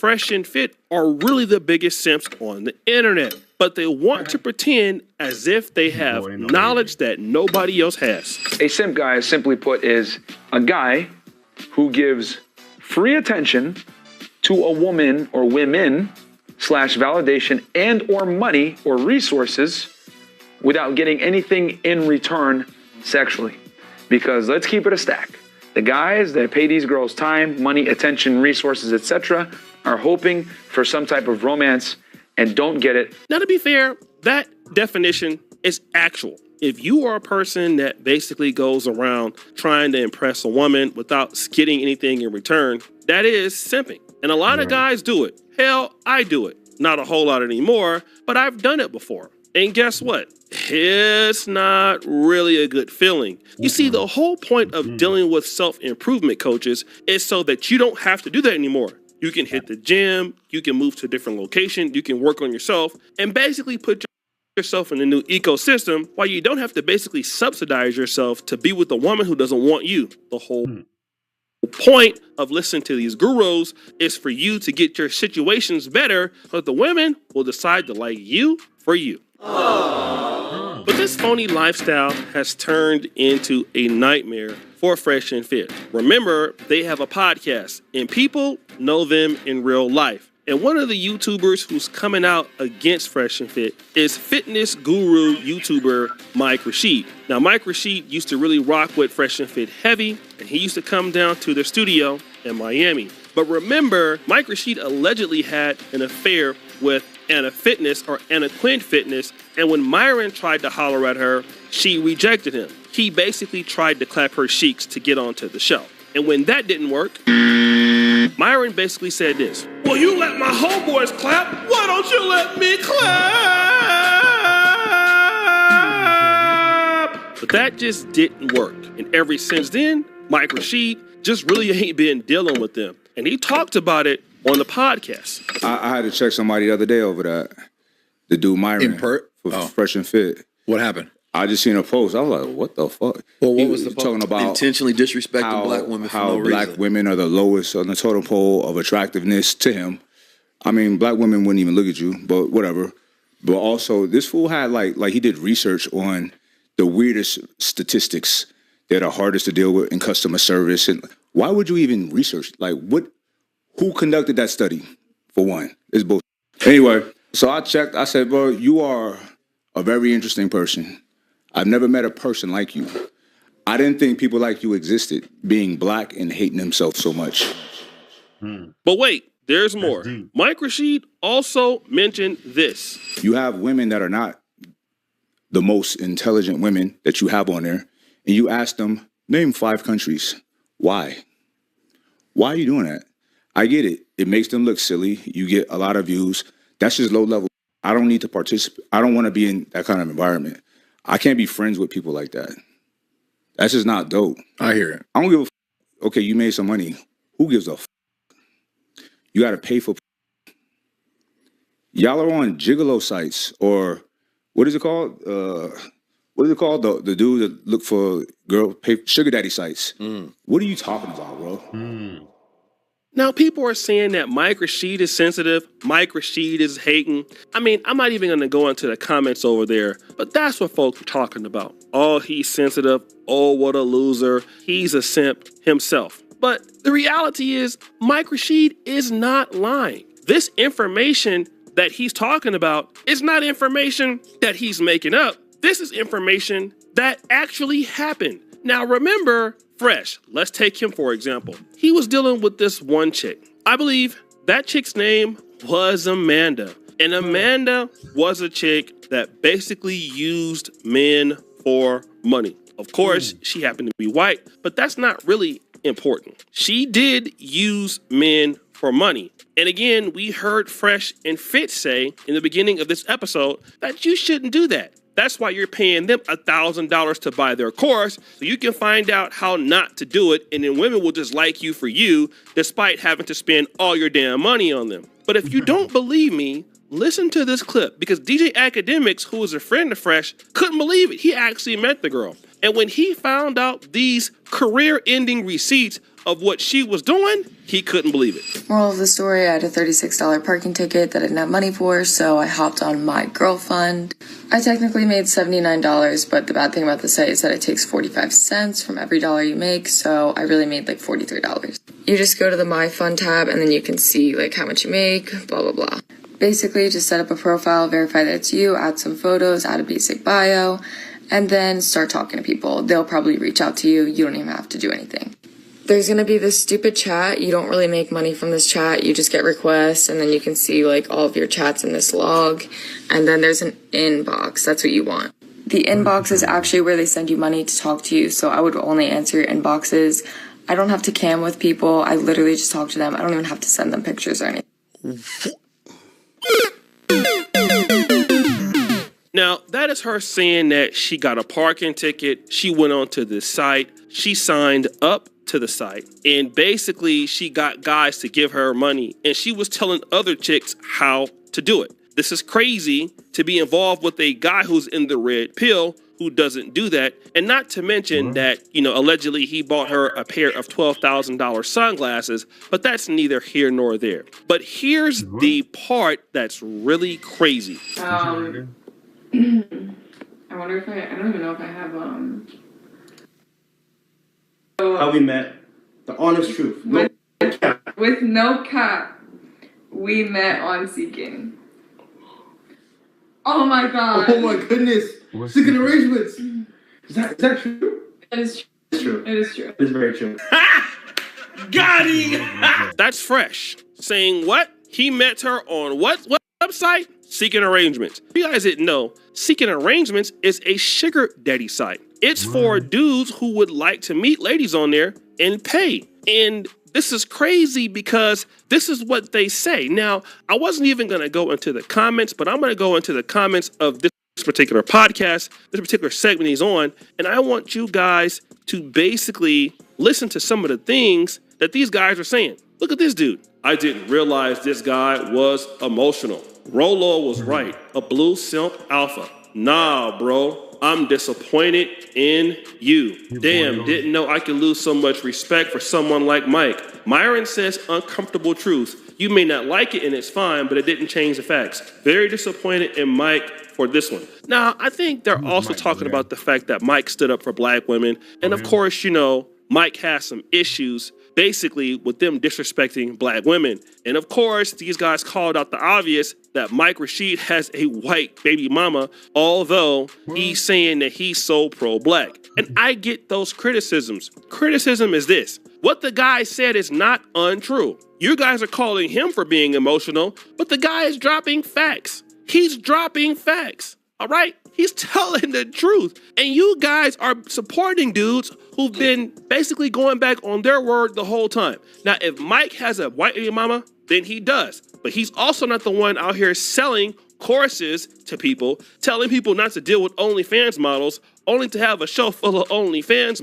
Fresh and Fit are really the biggest simps on the internet, but they want to pretend as if they have knowledge that nobody else has. A simp, guys, simply put, is a guy who gives free attention to a woman or women / validation and or money or resources without getting anything in return sexually. Because let's keep it a stack. The guys that pay these girls time, money, attention, resources, etc. are hoping for some type of romance and don't get it. Now, to be fair, that definition is actual. If you are a person that basically goes around trying to impress a woman without getting anything in return, that is simping. And a lot of guys do it. Hell, I do it. Not a whole lot anymore, but I've done it before. And guess what? It's not really a good feeling. You see, the whole point of dealing with self-improvement coaches is so that you don't have to do that anymore. You can hit the gym, you can move to a different location, you can work on yourself, and basically put yourself in a new ecosystem while you don't have to basically subsidize yourself to be with a woman who doesn't want you. The whole point of listening to these gurus is for you to get your situations better so that the women will decide to like you for you. But this phony lifestyle has turned into a nightmare for Fresh and Fit. Remember, they have a podcast and people know them in real life. And one of the YouTubers who's coming out against Fresh and Fit is fitness guru YouTuber Mike Rashid. Now, Mike Rashid used to really rock with Fresh and Fit heavy, and he used to come down to their studio in Miami. But remember, Mike Rashid allegedly had an affair with Anna Fitness or Anna Quinn Fitness, and when Myron tried to holler at her, she rejected him. He basically tried to clap her cheeks to get onto the show. And when that didn't work, Myron basically said this: "Well, you let my homeboys clap, why don't you let me clap?" But that just didn't work. And ever since then, Mike Rashid just really ain't been dealing with them. And he talked about it on the podcast. I had to check somebody the other day over that. The dude Myron for Fresh and Fit. What happened? I just seen a post. I was like, what the fuck? Well, what was the post? Talking about intentionally disrespecting black women for no reason. How black women are the lowest on the totem pole of attractiveness to him. I mean, black women wouldn't even look at you, but whatever. But also, this fool had like he did research on the weirdest statistics that are hardest to deal with in customer service. And why would you even research? Like, what? Who conducted that study? For one, it's bullshit. Anyway, so I checked. I said, bro, you are a very interesting person. I've never met a person like you. I didn't think people like you existed, being black and hating themselves so much. But wait, there's more. Mike Rashid also mentioned this. You have women that are not the most intelligent women that you have on there, and you ask them, name 5 countries. Why? Why are you doing that? I get it. It makes them look silly. You get a lot of views. That's just low level. I don't need to participate. I don't want to be in that kind of environment. I can't be friends with people like that. That's just not dope. I hear it. I don't give a f. Okay, you made some money. Who gives a f? You got to pay for. Y'all are on gigolo sites, or what is it called? What is it called? The dude that look for sugar daddy sites. What are you talking about, bro? Now, people are saying that Mike Rashid is sensitive, Mike Rashid is hating. I mean, I'm not even going to go into the comments over there, but that's what folks are talking about. Oh, he's sensitive. Oh, what a loser. He's a simp himself. But the reality is, Mike Rashid is not lying. This information that he's talking about is not information that he's making up. This is information that actually happened. Now, remember, Fresh, let's take him for example. He was dealing with this one chick. I believe that chick's name was Amanda. And Amanda was a chick that basically used men for money. Of course, she happened to be white, but that's not really important. She did use men for money. And again, we heard Fresh and Fit say in the beginning of this episode that you shouldn't do that. That's why you're paying them $1,000 to buy their course, so you can find out how not to do it, and then women will just like you for you, despite having to spend all your damn money on them. But if you don't believe me, listen to this clip, because DJ Academics, who was a friend of Fresh, couldn't believe it. He actually met the girl. And when he found out these career-ending receipts of what she was doing, he couldn't believe it. Moral of the story, I had a $36 parking ticket that I didn't have money for, so I hopped on my girl fund. I technically made $79, but the bad thing about the site is that it takes 45 cents from every dollar you make, so I really made like $43. You just go to the My Fund tab and then you can see like how much you make, blah, blah, blah. Basically, just set up a profile, verify that it's you, add some photos, add a basic bio, and then start talking to people. They'll probably reach out to you. You don't even have to do anything. There's going to be this stupid chat. You don't really make money from this chat. You just get requests, and then you can see like all of your chats in this log. And then there's an inbox. That's what you want. The inbox is actually where they send you money to talk to you, so I would only answer your inboxes. I don't have to cam with people. I literally just talk to them. I don't even have to send them pictures or anything. Now, that is her saying that she got a parking ticket. She went onto this site. She signed up to the site. And basically, she got guys to give her money. And she was telling other chicks how to do it. This is crazy to be involved with a guy who's in the red pill who doesn't do that. And not to mention that, allegedly he bought her a pair of $12,000 sunglasses, but that's neither here nor there. But here's the part that's really crazy. I wonder if I don't even know if I have, How we met, the honest truth. With no cap, we met on Seeking. Oh my god. Oh my goodness. Seeking arrangements. Is that true? It is true. It's true. It is true. It is very true. Got him! That's fresh. Saying what? He met her on what website? Seeking Arrangements. If you guys didn't know, Seeking Arrangements is a sugar daddy site. It's for dudes who would like to meet ladies on there and pay. And this is crazy because this is what they say. Now, I wasn't even going to go into the comments, but I'm going to go into the comments of this particular podcast, this particular segment he's on, and I want you guys to basically listen to some of the things that these guys are saying. Look at this dude. I didn't realize this guy was emotional. Rolo was right. A blue simp alpha. Nah, bro. I'm disappointed in you. Damn, didn't know I could lose so much respect for someone like Mike. Myron says uncomfortable truth. You may not like it and it's fine, but it didn't change the facts. Very disappointed in Mike for this one. Now, I think they're also talking about the fact that Mike stood up for black women. And of course, Mike has some issues basically with them disrespecting black women. And of course, these guys called out the obvious that Mike Rashid has a white baby mama, although he's saying that he's so pro-black. And I get those criticisms. Criticism is this. What the guy said is not untrue. You guys are calling him for being emotional, but the guy is dropping facts. He's dropping facts. All right? He's telling the truth. And you guys are supporting dudes who've been basically going back on their word the whole time. Now, if Mike has a white baby mama, then he does. But he's also not the one out here selling courses to people, telling people not to deal with OnlyFans models, only to have a show full of OnlyFans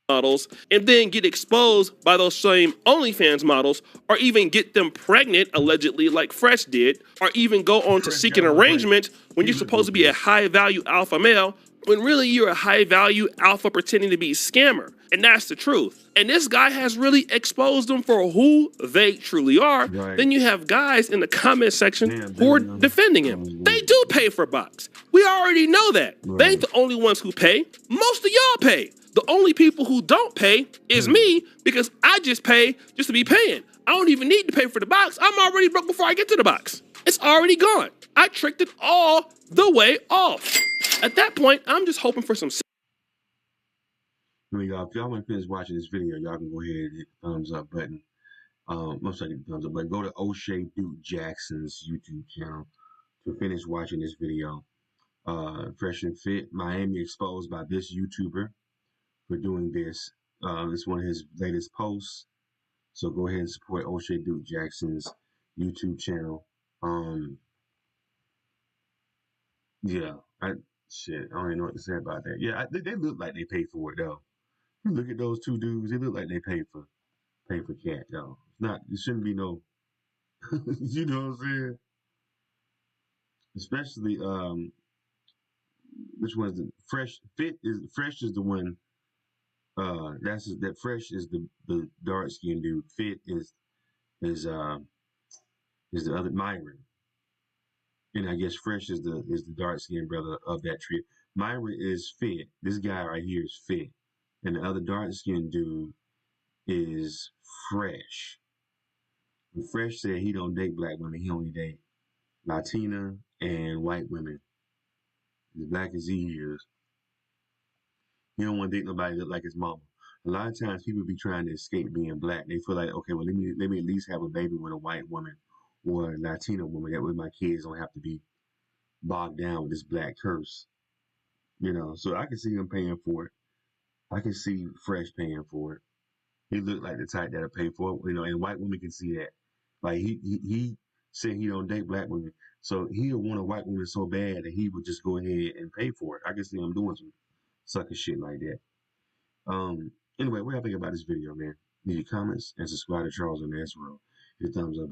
models, and then get exposed by those same OnlyFans models, or even get them pregnant, allegedly, like Fresh did, or even go on to Seeking Arrangement when you're supposed to be a high-value alpha male, when really you're a high-value alpha pretending to be a scammer. And that's the truth. And this guy has really exposed them for who they truly are. Right. Then you have guys in the comment section who are defending him. They do pay for box. We already know that. Right. They ain't the only ones who pay. Most of y'all pay. The only people who don't pay is me, because I just pay just to be paying. I don't even need to pay for the box. I'm already broke before I get to the box. It's already gone. I tricked it all the way off. At that point, I'm just hoping for some. Y'all, if y'all want to finish watching this video, y'all can go ahead and hit the thumbs up button. I'm sorry, the thumbs up button. Go to O'Shea Duke Jackson's YouTube channel to finish watching this video. Fresh and Fit Miami exposed by this YouTuber for doing this. It's one of his latest posts. So go ahead and support O'Shea Duke Jackson's YouTube channel. Yeah, I don't even know what to say about that. Yeah, they look like they pay for it though. You look at those two dudes; they look like they pay for cat though. It shouldn't be no. You know what I'm saying? Especially which one's the Fresh Fit is the one That Fresh is the dark skinned dude. Fit is the other Myron. And I guess Fresh is the dark skinned brother of that trio. Myron is Fit. This guy right here is Fit. And the other dark skinned dude is Fresh. And Fresh said he don't date black women, he only date Latina and white women. As black as he is. He don't want to date nobody that look like his mama. A lot of times people be trying to escape being black. They feel like, okay, well, let me at least have a baby with a white woman or a Latina woman. That way my kids don't have to be bogged down with this black curse. So I can see him paying for it. I can see Fresh paying for it. He looked like the type that'll pay for it, and white women can see that. Like he said he don't date black women. So he'll want a white woman so bad that he would just go ahead and pay for it. I can see him doing some sucker shit like that. Anyway, what do y'all think about this video, man? Leave your comments and subscribe to Charles and World. Hit the thumbs up button.